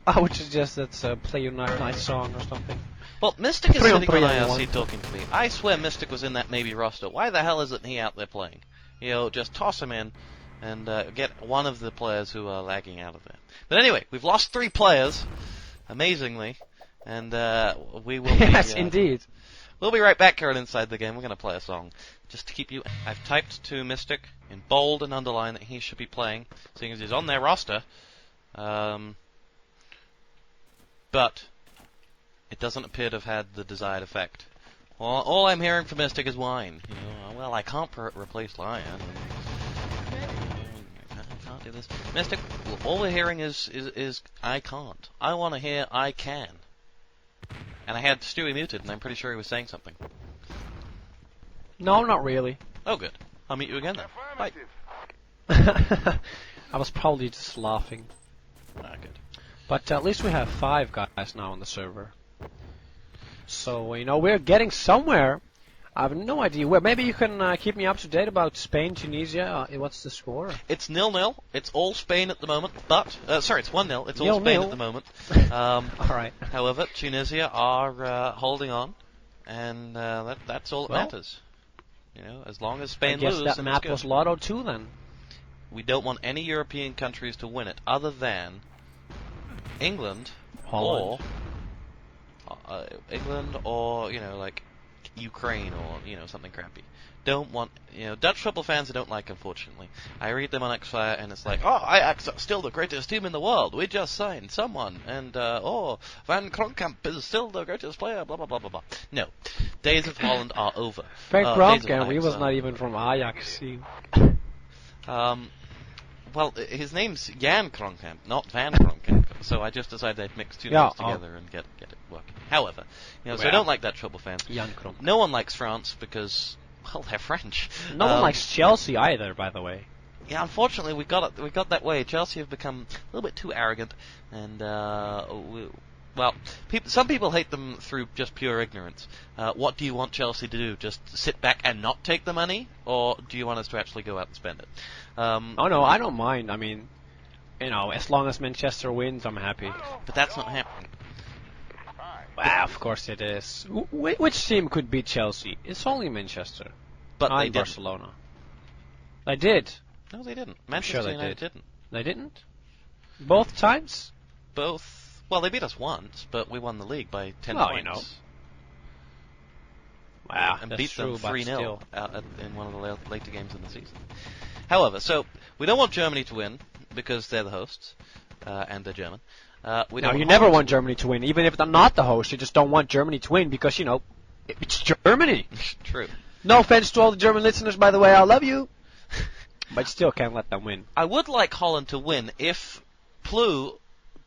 I would suggest let's play your nice song or something. well, Mystic is 3 on sitting on 3 IRC everyone. talking to me. I swear Mystic was in that maybe roster. Why the hell isn't he out there playing? You know, just toss him in and get one of the players who are lagging out of there. But anyway, we've lost 3 players, amazingly, and we will be... Yes, indeed. We'll be right back here on Inside the Game. We're going to play a song. Just to keep you... I've typed to Mystic in bold and underline that he should be playing, seeing as he's on their roster. But it doesn't appear to have had the desired effect. Well, all I'm hearing from Mystic is whine. You know, well, I can't replace Lion. I can't do this. Mystic, all we're hearing is I can't. I want to hear I can. And I had Stewie muted, and I'm pretty sure he was saying something. No, not really. Oh, good. I'll meet you again then. Bye. I was probably just laughing. Ah, good. But at least we have 5 guys now on the server. So, you know, we're getting somewhere. I have no idea where. Maybe you can keep me up to date about Spain, Tunisia. What's the score? It's 0-0. It's all Spain at the moment, but... sorry, it's 1-0. It's all 0-0. Spain at the moment. Alright. However, Tunisia are holding on, and that's all that matters. You know, as long as Spain I guess lose, that then map it's good. was Lotto 2 then. We don't want any European countries to win it, other than England, Holland. or England, or you know, like Ukraine or something crappy. Don't want Dutch football fans I don't like, unfortunately. I read them on Xfire and it's like, oh, Ajax are still the greatest team in the world. We just signed someone, and Van Kronkamp is still the greatest player. Blah blah blah blah blah. No, days of Holland are over. Van Days of Kronkamp, he Ajax was are not over. even from Ajax. Well, his name's Jan Kronkamp, not Van Kronkamp. So I just decided I'd mix two names together and get it working. However, so I don't like Dutch football fans. Jan Kronkamp. No one likes France because, well, they're French. No one likes Chelsea either, by the way. Yeah, unfortunately, we got that way. Chelsea have become a little bit too arrogant, and some people hate them through just pure ignorance. What do you want Chelsea to do? Just sit back and not take the money, or do you want us to actually go out and spend it? Oh no, I don't mind. I mean, as long as Manchester wins, I'm happy. But that's not happening. Well, of course it is. Which team could beat Chelsea? It's only Manchester. But they and didn't. Barcelona. They did. No, they didn't. I'm Manchester sure they United did. didn't. They didn't? Both times? Both. Well, they beat us once, but we won the league by 10 Well, points. Wow, And that's beat them true, but 3-0 still. in one of the later games in the season. However, so we don't want Germany to win because they're the hosts and they're German. We No, don't you want never Holland want Germany to win. Even if they're not the host, you just don't want Germany to win because, it's Germany. True. No offense to all the German listeners, by the way. I love you. But still can't let them win. I would like Holland to win if Plu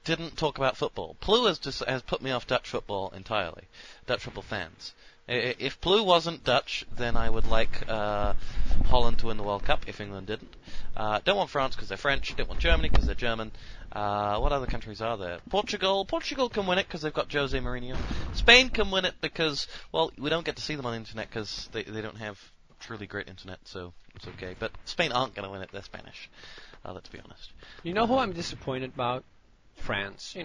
didn't talk about football. Plu has put me off Dutch football entirely. Dutch football fans. If Plu wasn't Dutch, then I would like Holland to win the World Cup if England didn't. Don't want France because they're French. Don't want Germany because they're German. What other countries are there? Portugal. Portugal can win it because they've got Jose Mourinho. Spain can win it because, well, we don't get to see them on the internet because they don't have truly great internet, so it's okay. But Spain aren't going to win it. They're Spanish. Let's be honest. You know who I'm disappointed about? France.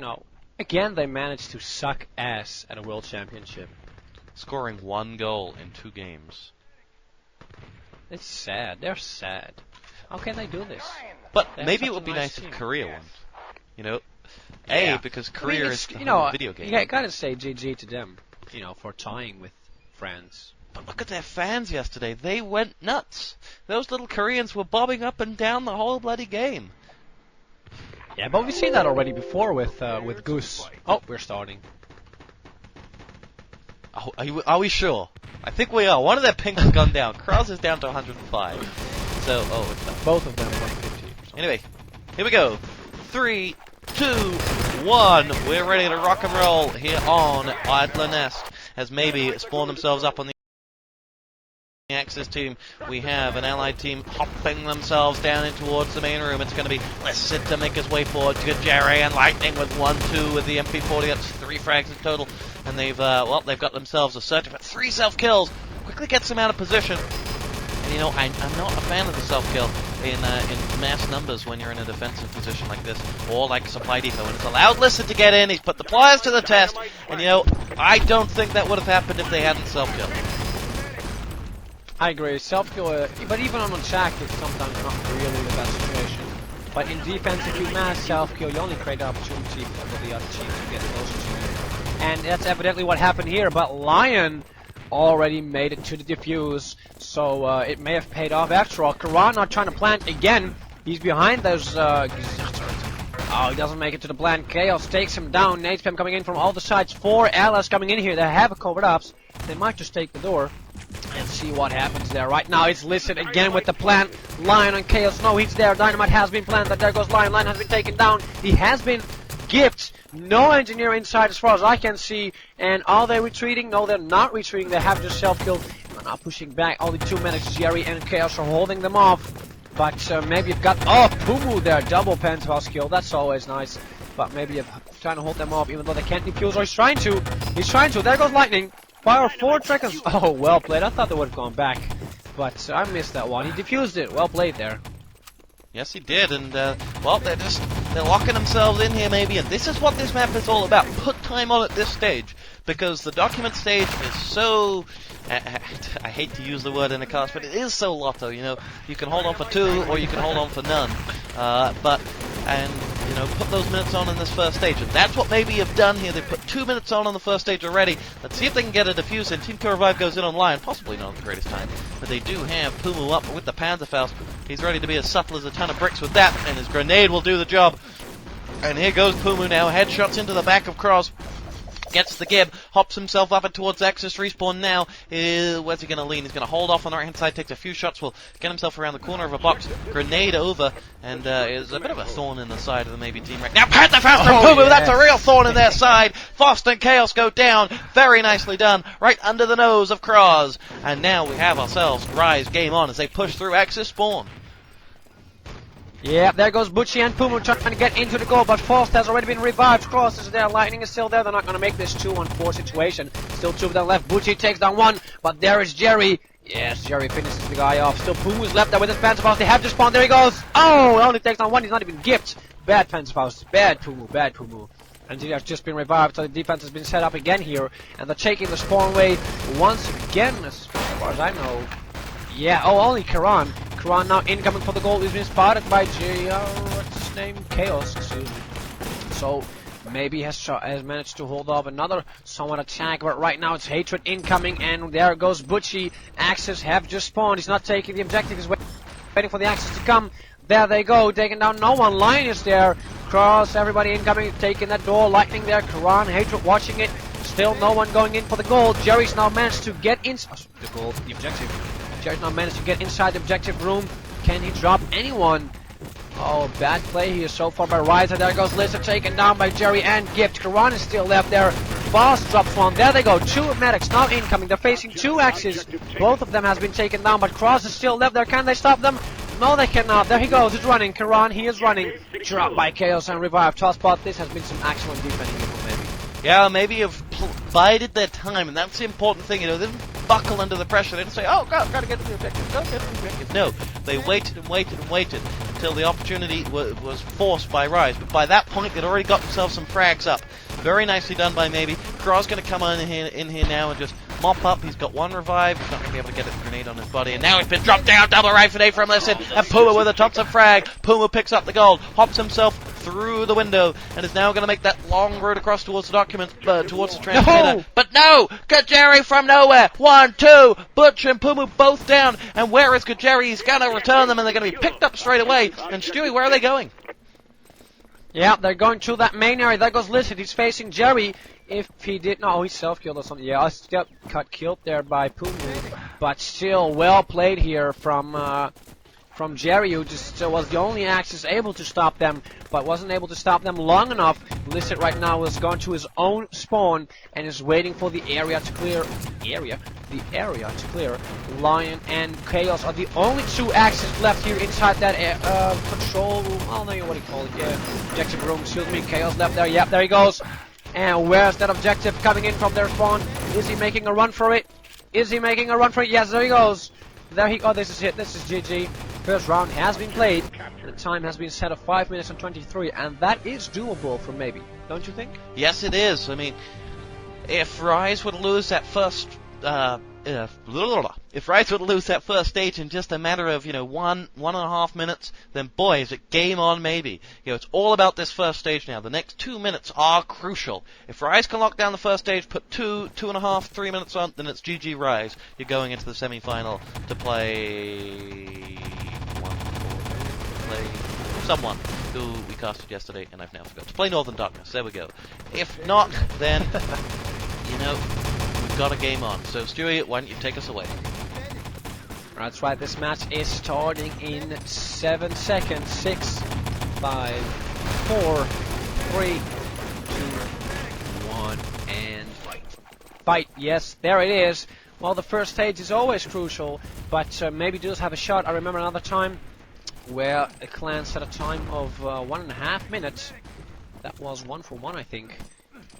Again, they managed to suck ass at a World Championship. Scoring 1 goal in 2 games. It's sad. They're sad. How can they do this? But They have maybe such it would a be nice nice if team. Korea won. Yeah. Because I mean, Korea it's- is the whole video game. You gotta say GG to them, for tying with France. But look at their fans yesterday. They went nuts. Those little Koreans were bobbing up and down the whole bloody game. Yeah, but we've seen that already before with Goose. Oh, we're starting. Oh, are we sure? I think we are. One of their pings has gone down. Krause is down to 105. So, it's done. Both of them 150. Anyway, here we go. 3, 2, 1. We're ready to rock and roll here on Idler Nest. Has maybe spawned themselves up on the Axis team. We have an allied team hopping themselves down in towards the main room. It's going to be Lissid to make his way forward to Jerry and Lightning with 1-2 with the MP40. That's 3 frags in total. And they've got themselves a search for 3 self-kills. Quickly gets them out of position. And I'm not a fan of the self-kill in mass numbers when you're in a defensive position like this, or like Supply Depot. And it's allowed Lissid to get in. He's put the pliers to the test. And I don't think that would have happened if they hadn't self-killed. I agree. Self-kill, but even on attack, it's sometimes not really the best situation. But in defense, if you mass self-kill, you only create the opportunity for the other team to get closer to you. And that's evidently what happened here, but Lion already made it to the defuse, so it may have paid off after all. Karan not trying to plant again. He's behind those he doesn't make it to the plant. Chaos takes him down. Nade spam coming in from all the sides. 4 allies coming in here. They have covered ups. They might just take the door and see what happens there. Right now it's Lissid again with the plant. Lion on Chaos. No, he's there. Dynamite has been planted. There goes Lion. Lion has been taken down. He has been gipped. No engineer inside as far as I can see. And are they retreating? No, they're not retreating. They have just self-killed. They're not pushing back. Only 2 minutes. Jerry and Chaos are holding them off. But maybe you've got... Oh, Pumu there. Double Penthouse kill. That's always nice. But maybe you're trying to hold them off even though they can't defuse. Or he's trying to. He's trying to. There goes Lightning. Fire 4 seconds. Oh, well played. I thought they would have gone back. But I missed that one. He defused it. Well played there. Yes, he did, and they're locking themselves in here maybe, and this is what this map is all about. Put time on at this stage, because the document stage is so... I hate to use the word in a cast, but it is so lotto, you can hold on for 2 or you can hold on for none. But and, you know, put those minutes on in this first stage. And that's what maybe you've done here. They've put 2 minutes on the first stage already. Let's see if they can get a defuse in. Team Revive goes in on Lion, possibly not at the greatest time, but they do have Pumu up with the Panzerfaust. He's ready to be as subtle as a ton of bricks with that, and his grenade will do the job. And here goes Pumu now, headshots into the back of Cross. Gets the Gib, hops himself up and towards Axis respawn now. Where's he going to lean? He's going to hold off on the right hand side, takes a few shots, will get himself around the corner of a box, grenade over, and is a bit of a thorn in the side of the maybe team right now. Pantherfaust from Pumu, that's a real thorn in their side. Frost and Chaos go down, very nicely done, right under the nose of Kraz. And now we have ourselves riZe game on as they push through Axis spawn. Yeah, there goes Butchie and Pumu trying to get into the goal, but Frost has already been revived. Cross is there, Lightning is still there. They're not going to make this 2-on-4 situation. Still 2 of them left. Butchie takes down 1, but there is Jerry. Yes, Jerry finishes the guy off. Still Pumu's left there with his Panzerfaust. They have to spawn. There he goes. Oh, he only takes down 1. He's not even gipped. Bad Panzerfaust. Bad Pumu. Bad Pumu. And he has just been revived, so the defense has been set up again here. And they're taking the spawn away once again, as far as I know. Yeah, oh, only Karan. Karan now incoming for the goal. He's been spotted by what's his name? Chaos, excuse me. So, maybe he has managed to hold off another somewhat attack, but right now it's Hatred incoming, and there goes Butchie. Axis have just spawned. He's not taking the objective. He's waiting for the Axis to come. There they go, taking down no one. Lion is there. Cross, everybody incoming, taking that door. Lightning there. Karan, Hatred watching it. Still no one going in for the goal. Jerry's now managed to get in. The goal, the objective. Jerry's now managed to get inside the objective room. Can he drop anyone? Oh, bad play here so far by riZe. There goes Lizard, taken down by Jerry and Gift. Karan is still left there. Boss drops one. There they go. 2 medics now incoming. They're facing 2 axes. Both of them has been taken down, but Cross is still left there. Can they stop them? No, they cannot. There he goes. He's running. Karan, he is running. Dropped by Chaos and revived. TosspoT. This has been some excellent defending maybe. Yeah, maybe you've bided their time, and that's the important thing, you know. They didn't buckle under the pressure. They didn't say, oh, gotta get to the objective, go get to the objective. No, they waited and waited and waited until the opportunity was forced by riZe. But by that point, they'd already got themselves some frags up. Very nicely done by maybe. Kraw's going to come in here now and just mop up. He's got 1 revive. He's not going to be able to get a grenade on his body. And now he's been dropped down. Double right grenade from Listen. And Puma with a Thompson frag. Puma picks up the gold. Hops himself through the window. And is now going to make that long road across towards the document, towards the transmitter. No! But no! Kajeri from nowhere. 1, 2. Butch and Puma both down. And where is Kajeri? He's going to return them. And they're going to be picked up straight away. And Stewie, where are they going? Yeah, they're going to that main area. There goes Lizard. He's facing Jerry. If he did not, he self-killed or something. Yeah, got killed there by Pumu. But still, well played here from Jerry, who just was the only Axis able to stop them, but wasn't able to stop them long enough. Lizard right now is going to his own spawn and is waiting for the area to clear. The area to clear. Lion and Chaos are the only 2 Axis left here inside that control room. I don't know what you call it. Yeah, objective room. Excuse me. Chaos left there. Yep, there he goes. And where's that objective coming in from their spawn? Is he making a run for it? Is he making a run for it? Yes, there he goes. There he. Oh, this is it. This is GG. First round has been played. The time has been set at 5 minutes and 23, and that is doable for maybe. Don't you think? Yes, it is. I mean, if riZe would lose that first, if riZe would lose that first stage in just a matter of 1.5 minutes, then boy, is it game on maybe. It's all about this first stage now. The next 2 minutes are crucial. If riZe can lock down the first stage, put 2.5, 3 minutes on, then it's GG riZe. You're going into the semi-final to play someone who we casted yesterday, and I've now forgot to play Northern Darkness. There we go. If not, then we've got a game on. So Stewie, why don't you take us away? That's right, this match is starting in 7 seconds. 6, 5, 4, 3, 2, 1, and fight. Yes, there it is. Well, the first stage is always crucial, but maybe does have a shot. I remember another time where a clan set a time of 1.5 minutes. That was 1 for 1, I think.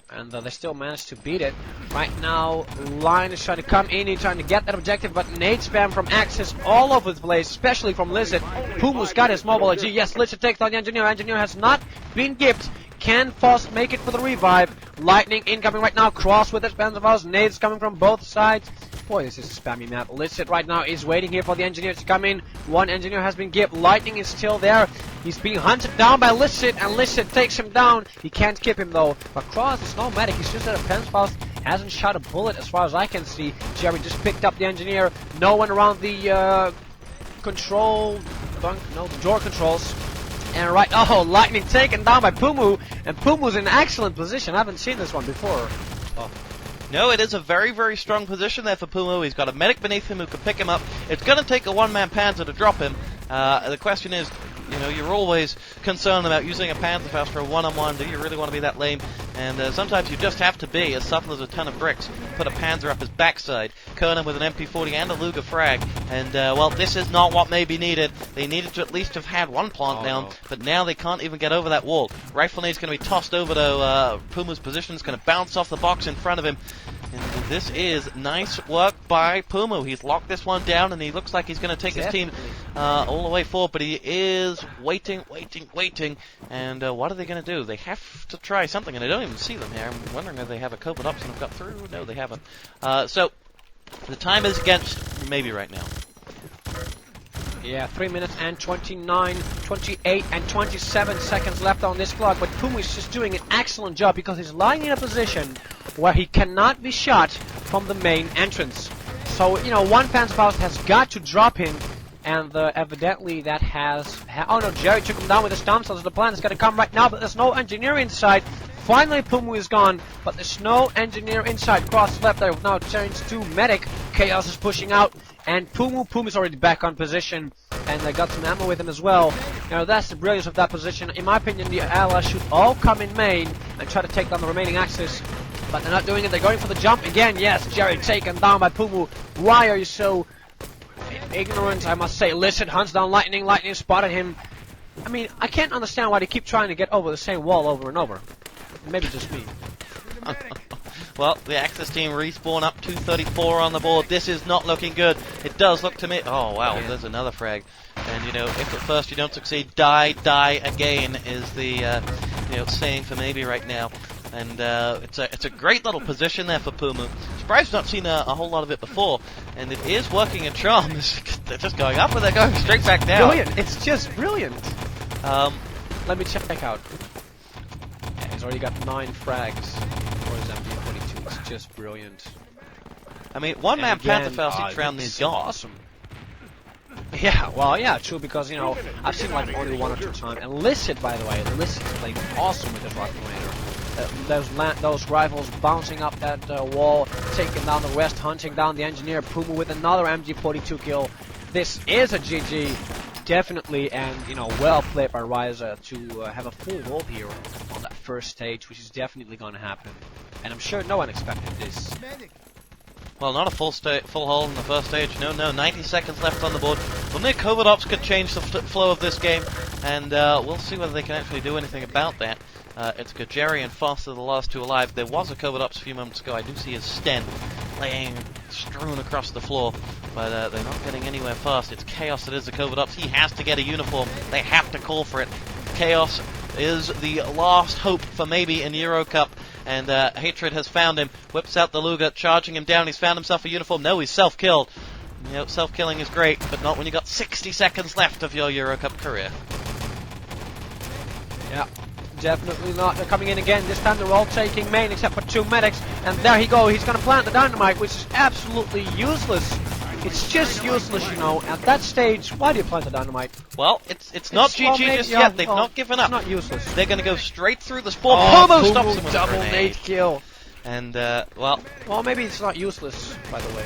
And they still managed to beat it. Right now, Lion is trying to come in, he's trying to get that objective, but nade spam from Axis all over the place, especially from Lizard. Pumu's got his mobile AG. Yes, Lizard takes down the Engineer. Engineer has not been gipped. Can Foss make it for the revive? Lightning incoming right now. Cross with his Panzerfaust. Nades coming from both sides. Boy, this is a spammy map. Licit right now is waiting here for the engineers to come in. One engineer has been given. Lightning is still there. He's being hunted down by Licit, and Licit takes him down. He can't keep him though. But Cross is no medic. He's just at a fence post. Hasn't shot a bullet as far as I can see. Jerry just picked up the engineer. No one around the the door controls. And Lightning taken down by Pumu. And Pumu's in excellent position. I haven't seen this one before. Oh. No, it is a very, very strong position there for Pumu. He's got a medic beneath him who can pick him up. It's going to take a one-man Panzer to drop him. The question is, you know, you're always concerned about using a Panzerfaust for a one-on-one. Do you really want to be that lame? And sometimes you just have to be as supple as a ton of bricks. Put a Panzer up his backside, cone him with an MP40 and a Luger frag. And, well, this is not what may be needed. They needed to at least have had one plant down, but now they can't even get over that wall. Riflenade's going to be tossed over to Pumu's position. It's going to bounce off the box in front of him. And this is nice work by Pumu. He's locked this one down, and he looks like he's going to take his team all the way forward, but he is waiting. And what are they going to do? They have to try something, and I don't even see them here. I'm wondering if they have a COVID ops and have got through. No, they haven't. So the time is against maybe right now. Yeah, 3 minutes and 29, 28 and 27 seconds left on this clock, but Pumu is just doing an excellent job because he's lying in a position where he cannot be shot from the main entrance. So, you know, one Panzerfaust has got to drop him, and evidently that has... oh no, Jerry took him down with the stomp, so the plan is going to come right now, but there's no engineer inside. Finally, Pumu is gone, but there's no engineer inside. Cross left there, now turns to medic. Chaos is pushing out, and Pumu is already back on position, and they got some ammo with him as well. Now that's the brilliance of that position. In my opinion, the allies should all come in main and try to take down the remaining axis, but they're not doing it. They're going for the jump again. Yes, Jerry taken down by Pumu. Why are you so ignorant? I must say. Licit hunts down Lightning. Lightning spotted him. I mean, I can't understand why they keep trying to get over the same wall over and over. Maybe just me. Well, the Axis team respawn up 234 on the board. This is not looking good. It does look to me... oh, wow, there's another frag. And, you know, if at first you don't succeed, die again is the, saying for maybe right now. And it's a great little position there for Pumu. Surprised I've not seen a whole lot of it before. And it is working a charm. They're just going up and they're going straight back down. Brilliant. It's just brilliant. Let me check out. Yeah, he's already got 9 frags for his MP42. It's just brilliant. I mean, one-man Panzerfaust each round is gone. Awesome. Yeah, well, yeah, true, because, you know, I've seen like only 1 or 2 times. And Licit, by the way, Licit's playing awesome with his Riflenator. Those rifles bouncing up that wall, taking down the rest, hunting down the engineer. Pumu with another MG42 kill. This is a GG, definitely, and, you know, well played by riZe to have a full wall here on that first stage, which is definitely going to happen. And I'm sure no one expected this. Well, not a full hold in the first stage. No, 90 seconds left on the board. Well, Nick COVID ops could change the flow of this game, and we'll see whether they can actually do anything about that. It's got Jerry and Foster, the last 2 alive. There was a COVID ops a few moments ago. I do see his Sten laying strewn across the floor, but they're not getting anywhere fast. It's Chaos that is the COVID ops. He has to get a uniform. They have to call for it. Chaos is the last hope for maybe an EuroCup. And Hatred has found him, whips out the Luger, charging him down. He's found himself a uniform. No, he's self-killed. You know, self-killing is great, but not when you got 60 seconds left of your EuroCup career. Yeah, definitely not. They're coming in again. This time they're all taking main except for 2 medics. And there he goes. He's going to plant the dynamite, which is absolutely useless. It's just useless, you know. At that stage, why do you plant the dynamite? Well, it's not GG just yet. They've not given up. It's not useless. They're going to go straight through the spawn. Pumu stops him with double a grenade. nade kill. And, well, maybe it's not useless, by the way.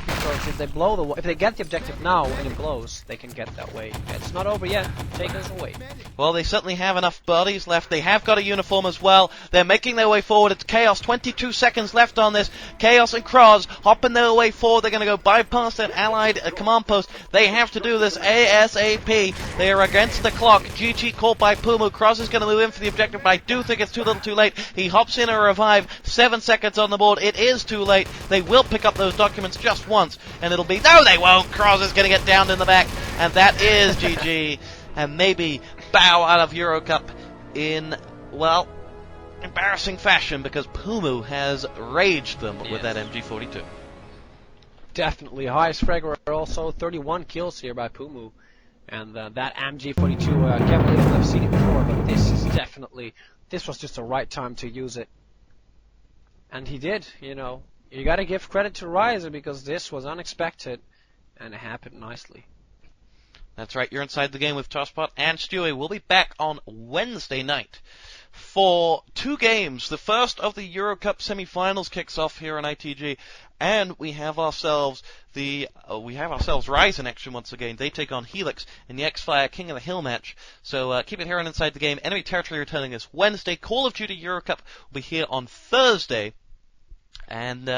Because if they blow the if they get the objective now and it blows, they can get that way. It's not over yet. Take us away. Well, they certainly have enough bodies left. They have got a uniform as well. They're making their way forward. It's Chaos. 22 seconds left on this. Chaos and Kroz hopping their way forward. They're going to go bypass that allied command post. They have to do this ASAP. They are against the clock. GG caught by Pumu. Kroz is going to move in for the objective, but I do think it's too little too late. He hops in a revive. 7 seconds on the board. It is too late. They will pick up those documents just once, and it'll be... no, they won't. Kroz is going to get downed in the back, and that is GG. And maybe bow out of EuroCup in, well, embarrassing fashion, because Pumu has raged them with that MG42. definitely. Highest frag rate also, 31 kills here by Pumu. And that MG42, I can't believe I've seen it before, but this was just the right time to use it. And he did, you know. You gotta give credit to riZe because this was unexpected, and it happened nicely. That's right, you're inside the game with TosspoT and Stewie. We'll be back on Wednesday night for 2 games. The first of the EuroCup semi-finals kicks off here on ITG, and we have ourselves riZe in action once again. They take on Helix in the X-Fire King of the Hill match. So keep it here on Inside the Game. Enemy Territory returning this Wednesday. Call of Duty EuroCup will be here on Thursday. And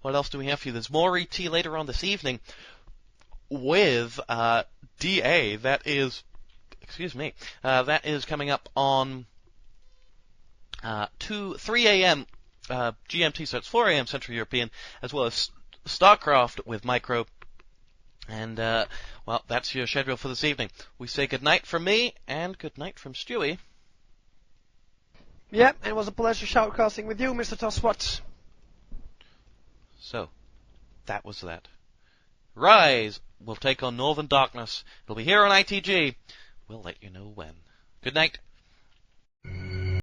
what else do we have for you? There's more ET later on this evening with DA. That is coming up on 3 a.m. GMT, so it's 4 a.m. Central European, as well as StarCraft with Micro. And, well, that's your schedule for this evening. We say goodnight from me, and goodnight from Stewie. Yep, and it was a pleasure shoutcasting with you, Mr. TosspoT. So, that was that. riZe will take on Northern Darkness. It'll be here on ITG. We'll let you know when. Good night.